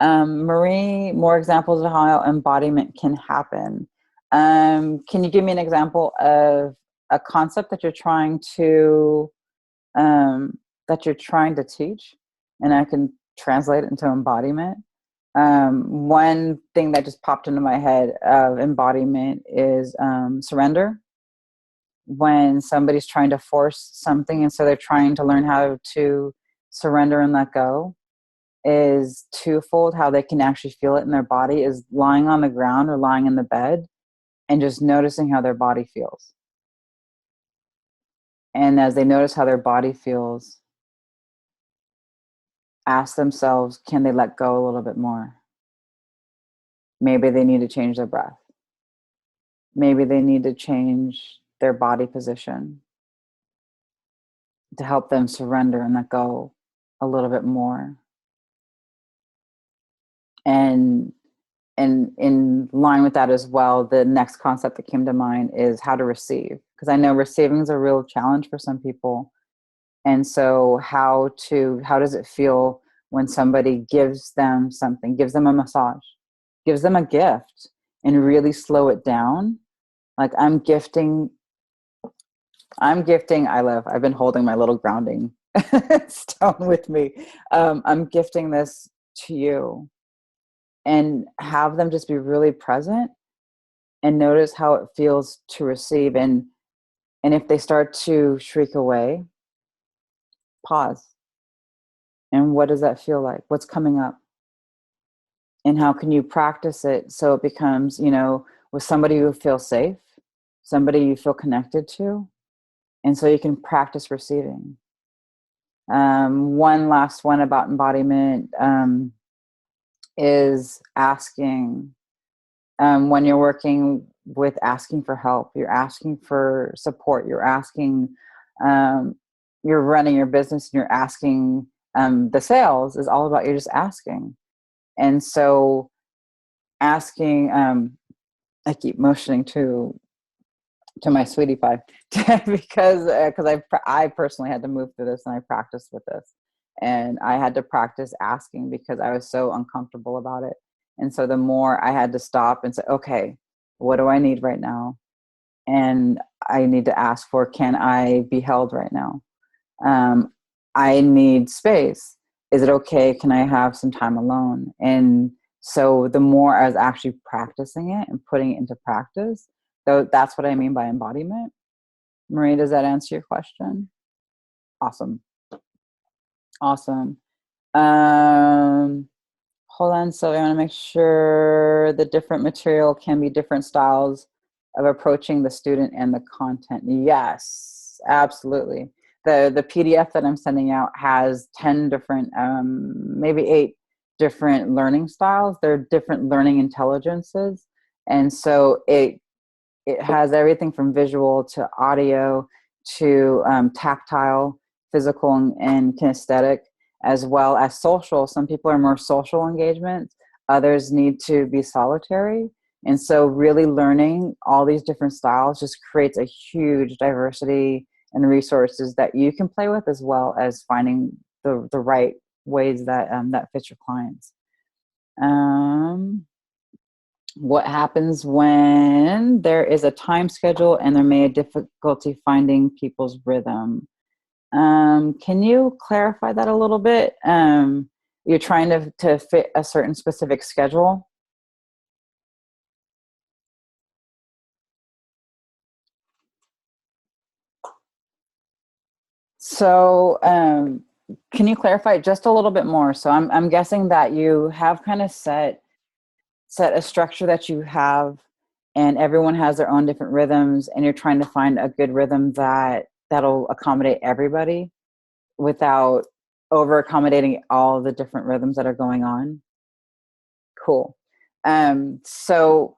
Speaker 1: Marie, more examples of how embodiment can happen. Can you give me an example of a concept that you're trying to teach, and I can translate it into embodiment? One thing that just popped into my head of embodiment is surrender. When somebody's trying to force something, and so they're trying to learn how to surrender and let go, is twofold. How they can actually feel it in their body is lying on the ground or lying in the bed and just noticing how their body feels. And as they notice how their body feels, ask themselves, can they let go a little bit more? Maybe they need to change their breath. Maybe they need to change their body position to help them surrender and let go a little bit more. And in line with that as well, the next concept that came to mind is how to receive. Because I know receiving is a real challenge for some people. And so how does it feel when somebody gives them something, gives them a massage, gives them a gift, and really slow it down? Like I'm gifting I've been holding my little grounding stone with me. I'm gifting this to you, and have them just be really present and notice how it feels to receive. And if they start to shriek away, pause. And what does that feel like? What's coming up? And how can you practice it so it becomes, with somebody you feel safe, somebody you feel connected to, and so you can practice receiving. One last one about embodiment is asking. When you're working with asking for help, you're asking for support, you're asking, you're running your business and you're asking, the sales is all about you're just asking. And so asking, I keep motioning to my sweetie pie because I personally had to move through this, and I practiced with this, and I had to practice asking because I was so uncomfortable about it. And so the more I had to stop and say, okay, what do I need right now? And I need to ask for, can I be held right now? I need space. Is it okay? Can I have some time alone? And so the more I was actually practicing it and putting it into practice, so that's what I mean by embodiment. Marie, does that answer your question? Awesome. Awesome. Hold on. So I want to make sure the different material can be different styles of approaching the student and the content. Yes, absolutely. The PDF that I'm sending out has 10 different, maybe 8 different learning styles. They're different learning intelligences. And so it has everything from visual to audio to tactile, physical, and kinesthetic, as well as social. Some people are more social engagements. Others need to be solitary. And so really learning all these different styles just creates a huge diversity and resources that you can play with, as well as finding the right ways that that fits your clients. What happens when there is a time schedule and there may be difficulty finding people's rhythm? Can you clarify that a little bit? You're trying to fit a certain specific schedule? So, can you clarify just a little bit more? So I'm guessing that you have kind of set a structure that you have, and everyone has their own different rhythms, and you're trying to find a good rhythm that'll accommodate everybody without over accommodating all the different rhythms that are going on. Cool. So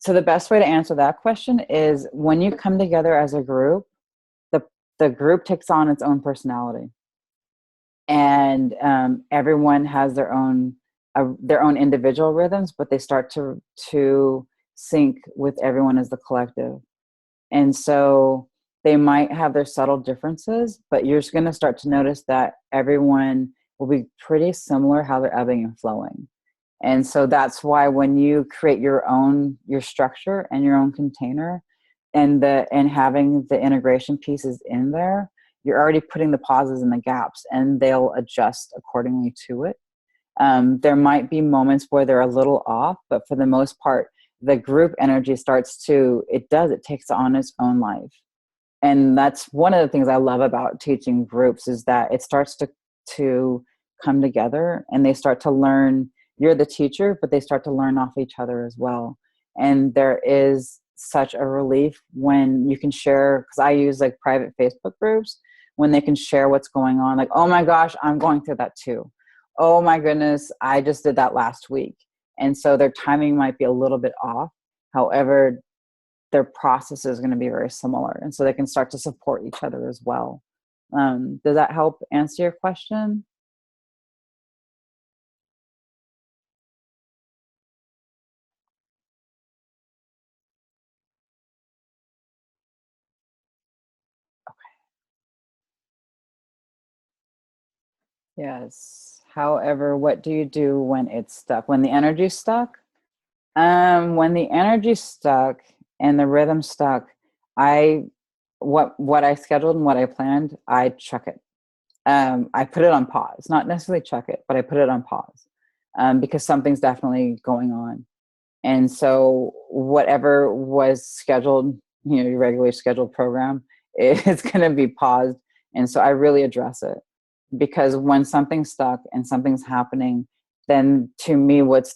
Speaker 1: the best way to answer that question is when you come together as a group, the the group takes on its own personality, and everyone has their own individual rhythms, but they start to sync with everyone as the collective. And so they might have their subtle differences, but you're just going to start to notice that everyone will be pretty similar how they're ebbing and flowing. And so that's why when you create your structure and your own container, and having the integration pieces in there, you're already putting the pauses and the gaps, and they'll adjust accordingly to it. There might be moments where they're a little off, but for the most part, the group energy it takes on its own life. And that's one of the things I love about teaching groups, is that it starts to come together, and they start to learn. You're the teacher, but they start to learn off each other as well. And there is such a relief when you can share, because I use like private Facebook groups, when they can share what's going on. Like, oh my gosh, I'm going through that too. Oh my goodness, I just did that last week. And so their timing might be a little bit off. However, their process is going to be very similar. And so they can start to support each other as well. Does that help answer your question? Yes. However, what do you do when it's stuck? When the energy's stuck? When the energy's stuck and the rhythm's stuck, I what I scheduled and what I planned, I chuck it. I put it on pause. Not necessarily chuck it, but I put it on pause, because something's definitely going on. And so whatever was scheduled, your regularly scheduled program, it's going to be paused. And so I really address it, because when something's stuck and something's happening, then to me, what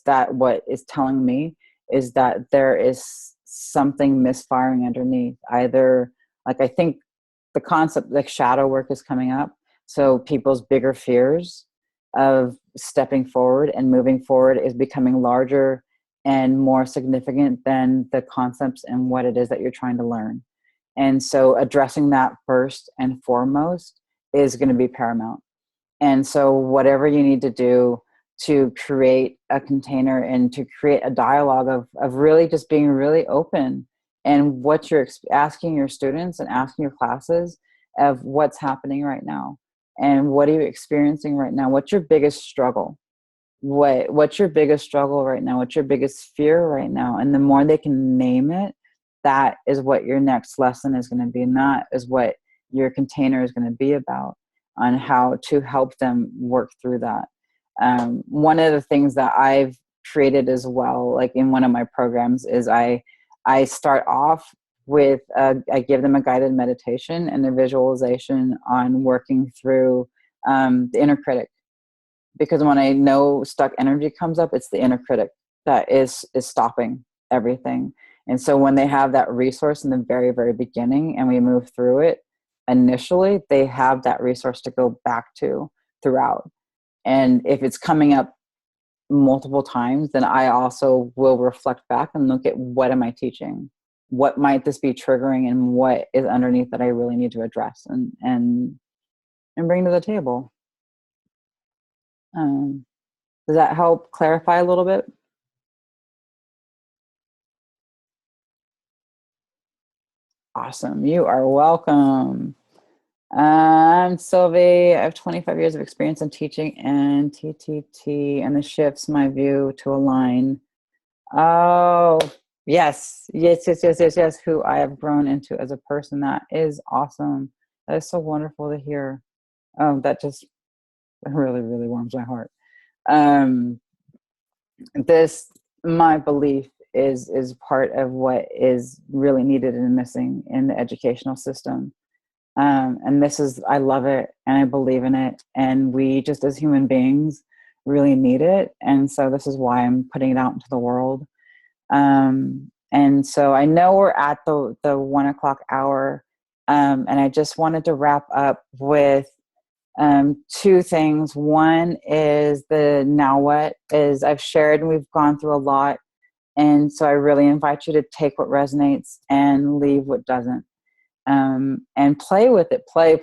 Speaker 1: is telling me is that there is something misfiring underneath. Either, like, I think the concept like shadow work is coming up. So people's bigger fears of stepping forward and moving forward is becoming larger and more significant than the concepts and what it is that you're trying to learn. And so addressing that first and foremost is going to be paramount. And so whatever you need to do to create a container and to create a dialogue of really just being really open, and what you're asking your students and asking your classes of what's happening right now, and what are you experiencing right now? What's your biggest struggle? What's your biggest struggle right now? What's your biggest fear right now? And the more they can name it, that is what your next lesson is going to be, and that is what your container is going to be about, on how to help them work through that. One of the things that I've created as well, like in one of my programs, is I start off with I give them a guided meditation and a visualization on working through the inner critic, because when I know stuck energy comes up, it's the inner critic that is stopping everything. And so when they have that resource in the very, very beginning and we move through it initially, they have that resource to go back to throughout. And if it's coming up multiple times, then I also will reflect back and look at, what am I teaching? What might this be triggering, and what is underneath that I really need to address and bring to the table? Um, does that help clarify a little bit? Awesome. You are welcome. I'm Sylvie. I have 25 years of experience in teaching and TTT, and this shifts my view to align. Oh, yes. Yes, yes, yes, yes, yes. Who I have grown into as a person. That is awesome. That is so wonderful to hear. That just really, really warms my heart. Um, this, my belief is part of what is really needed and missing in the educational system. And this is, I love it and I believe in it. And we just as human beings really need it. And so this is why I'm putting it out into the world. And so I know we're at the 1 o'clock hour. And I just wanted to wrap up with two things. One is the now what is I've shared and we've gone through a lot. And so I really invite you to take what resonates and leave what doesn't. And play with it, play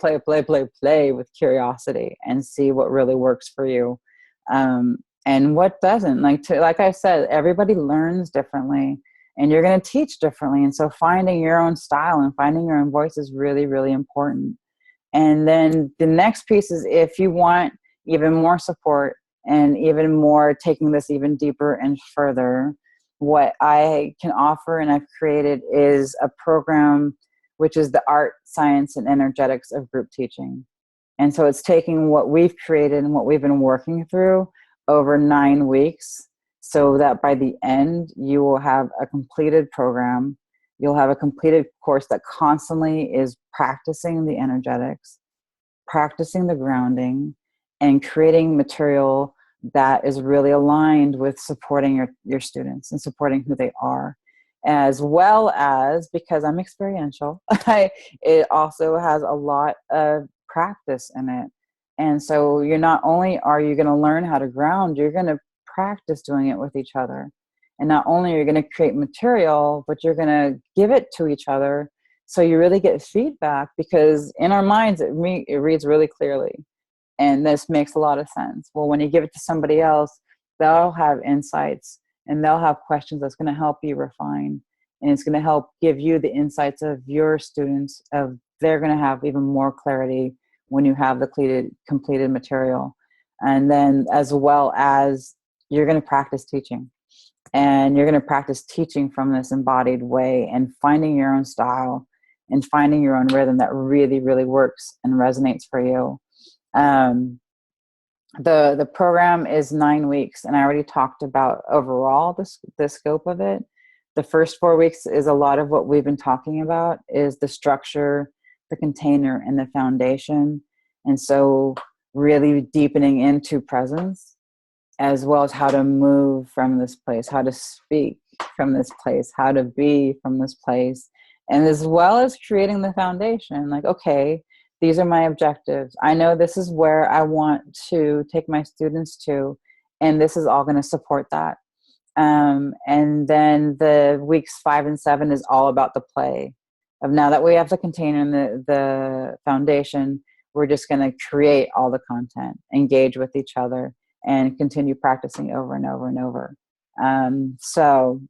Speaker 1: with curiosity and see what really works for you. And what doesn't. Like I said, everybody learns differently and you're going to teach differently. And so finding your own style and finding your own voice is really, really important. And then the next piece is if you want even more support and even more taking this even deeper and further, what I can offer and I've created is a program which is the art, science, and energetics of group teaching. And so it's taking what we've created and what we've been working through over 9 weeks so that by the end, you will have a completed program. You'll have a completed course that constantly is practicing the energetics, practicing the grounding, and creating material that is really aligned with supporting your students and supporting who they are. As well as, because I'm experiential, it also has a lot of practice in it. And so you're not only are you going to learn how to ground, you're going to practice doing it with each other. And not only are you going to create material, but you're going to give it to each other. So you really get feedback because in our minds, it reads really clearly. And this makes a lot of sense. Well, when you give it to somebody else, they'll have insights and they'll have questions that's going to help you refine. And it's going to help give you the insights of your students. They're going to have even more clarity when you have the completed material. And then as well as you're going to practice teaching. And you're going to practice teaching from this embodied way and finding your own style and finding your own rhythm that really, really works and resonates for you. The program is 9 weeks, and I already talked about overall the scope of it. The first 4 weeks is a lot of what we've been talking about, is the structure, the container, and the foundation. And so really deepening into presence, as well as how to move from this place, how to speak from this place, how to be from this place, and as well as creating the foundation. Like, okay, these are my objectives. I know this is where I want to take my students to, and this is all going to support that. And then the weeks 5 and 7 is all about the play of now that we have the container and the foundation, we're just going to create all the content, engage with each other, and continue practicing over and over and over. So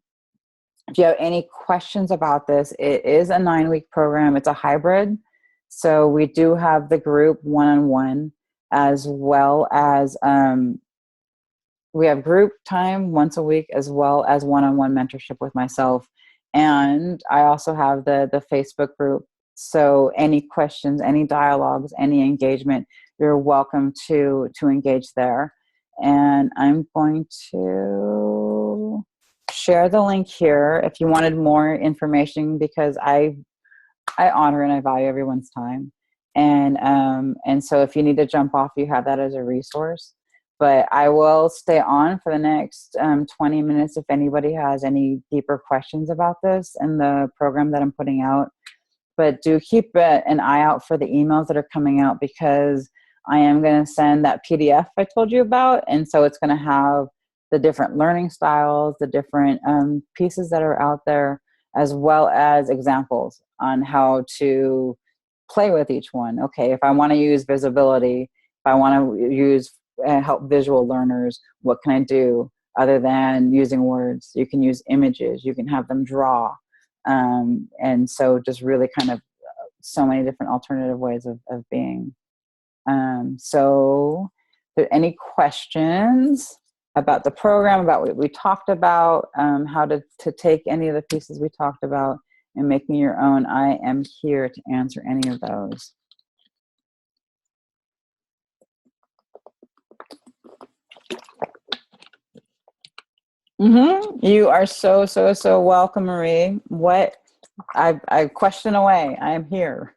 Speaker 1: if you have any questions about this, it is a 9-week program. It's a hybrid. So we do have the group one-on-one, as well as we have group time once a week, as well as one-on-one mentorship with myself. And I also have the Facebook group. So any questions, any dialogues, any engagement, you're welcome to engage there. And I'm going to share the link here if you wanted more information, because I honor and I value everyone's time. And so if you need to jump off, you have that as a resource. But I will stay on for the next 20 minutes if anybody has any deeper questions about this and the program that I'm putting out. But do keep an eye out for the emails that are coming out, because I am going to send that PDF I told you about. And so it's going to have the different learning styles, the different pieces that are out there, as well as examples on how to play with each one. Okay, if I want to use visibility, if I want to use help visual learners, what can I do other than using words? You can use images, you can have them draw. And so just really kind of so many different alternative ways of being. So if there are any questions about the program, about what we talked about, how to take any of the pieces we talked about and making your own, I am here to answer any of those. You are so welcome, Marie. I question away. I am here.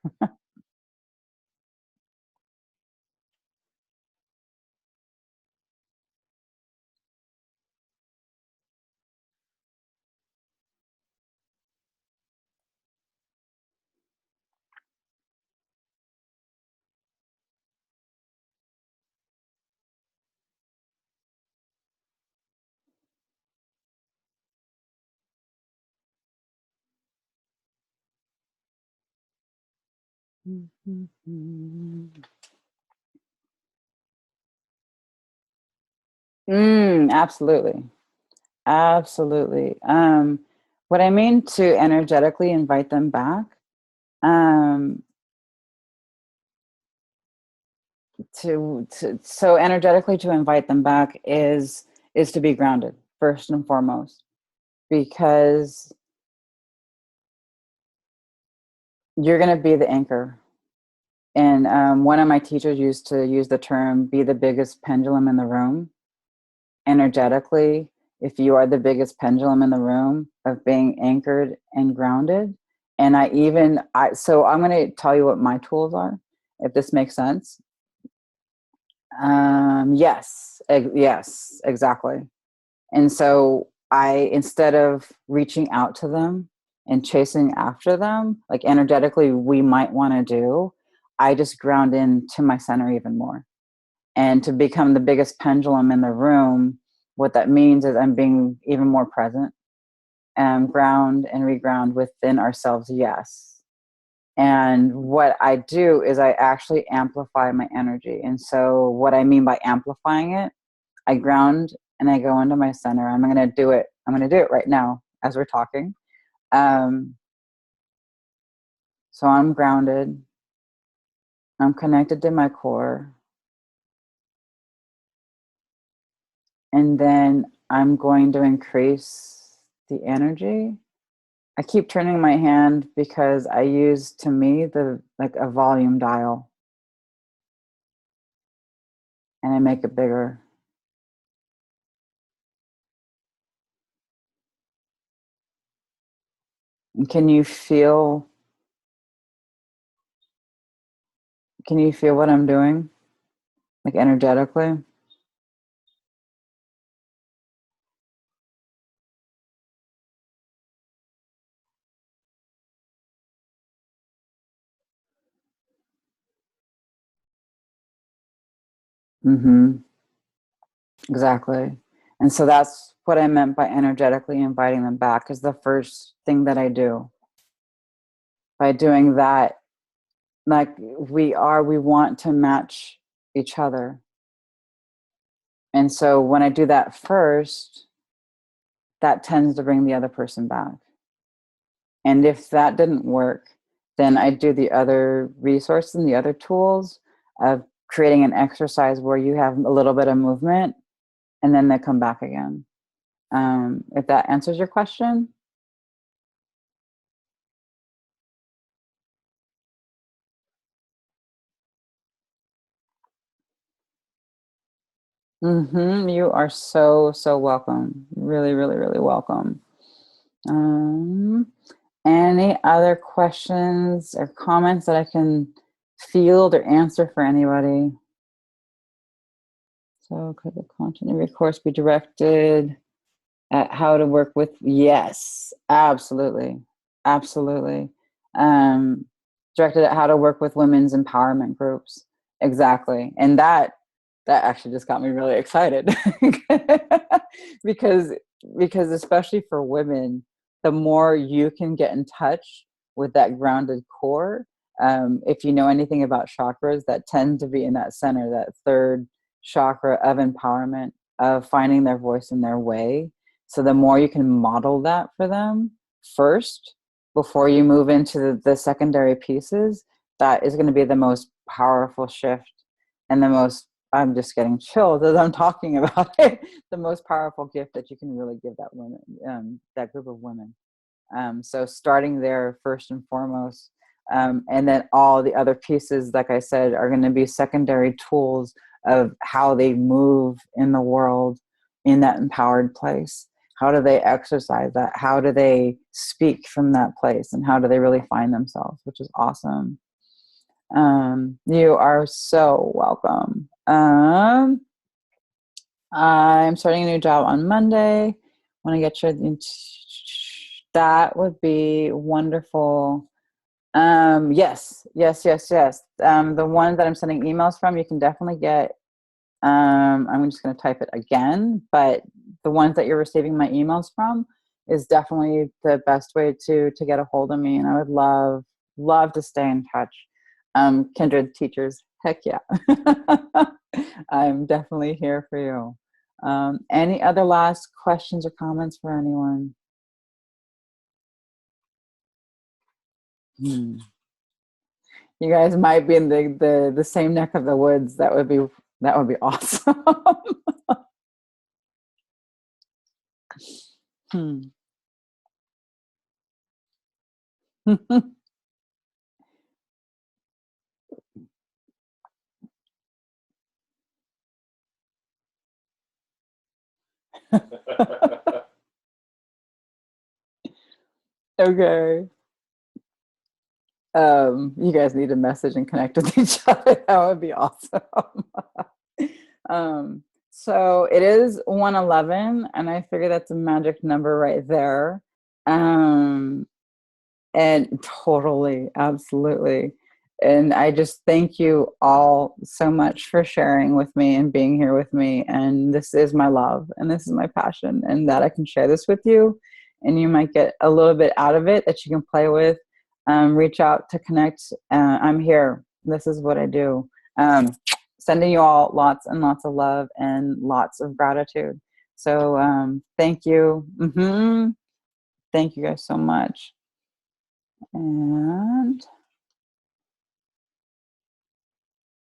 Speaker 1: Absolutely. Absolutely. What I mean to energetically invite them back, um, so energetically to invite them back is to be grounded first and foremost, because you're going to be the anchor. And one of my teachers used to use the term "be the biggest pendulum in the room." Energetically, if you are the biggest pendulum in the room of being anchored and grounded. And so I'm going to tell you what my tools are, if this makes sense. Yes, exactly. And so instead of reaching out to them and chasing after them, like energetically we might want to do, I just ground into my center even more. And to become the biggest pendulum in the room, what that means is I'm being even more present and ground and reground within ourselves. Yes. And what I do is I actually amplify my energy. And so what I mean by amplifying it, I ground and I go into my center. I'm going to do it. I'm going to do it right now as we're talking. So I'm grounded. I'm connected to my core. And then I'm going to increase the energy. I keep turning my hand because I use, to me, like a volume dial, and I make it bigger. And can you feel what I'm doing? Like energetically? Mm-hmm. Exactly. And so that's what I meant by energetically inviting them back, is the first thing that I do. By doing that, like we want to match each other. And so when I do that first, that tends to bring the other person back. And if that didn't work, then I do the other resources and the other tools of creating an exercise where you have a little bit of movement and then they come back again. If that answers your question. You are so, so welcome. Really, really, really welcome. Any other questions or comments that I can field or answer for anybody? So could the content of your course be directed at how to work with? Yes, absolutely. Absolutely. Um, Directed at how to work with women's empowerment groups. Exactly. And that actually just got me really excited because especially for women, the more you can get in touch with that grounded core, if you know anything about chakras, that tend to be in that center, that third chakra of empowerment, of finding their voice and their way. So the more you can model that for them first before you move into the secondary pieces, that is going to be the most powerful shift and the most, I'm just getting chills as I'm talking about it, the most powerful gift that you can really give that woman, that group of women. So starting there first and foremost, and then all the other pieces, like I said, are going to be secondary tools of how they move in the world in that empowered place. How do they exercise that? How do they speak from that place? And how do they really find themselves, which is awesome. You are so welcome. I'm starting a new job on Monday. Want to get your, that would be wonderful. Yes. The one that I'm sending emails from, you can definitely get. I'm just going to type it again, but the ones that you're receiving my emails from is definitely the best way to get a hold of me. And I would love to stay in touch. Kindred teachers, heck yeah. I'm definitely here for you. Any other last questions or comments for anyone? You guys might be in the same neck of the woods. That would be awesome. Okay. You guys need to message and connect with each other. That would be awesome. So it is 111, and I figure that's a magic number right there. And totally, absolutely. And I just thank you all so much for sharing with me and being here with me. And this is my love and this is my passion, and that I can share this with you. And you might get a little bit out of it that you can play with. Reach out to connect. I'm here. This is what I do. Sending you all lots and lots of love and lots of gratitude. So thank you. Thank you guys so much. And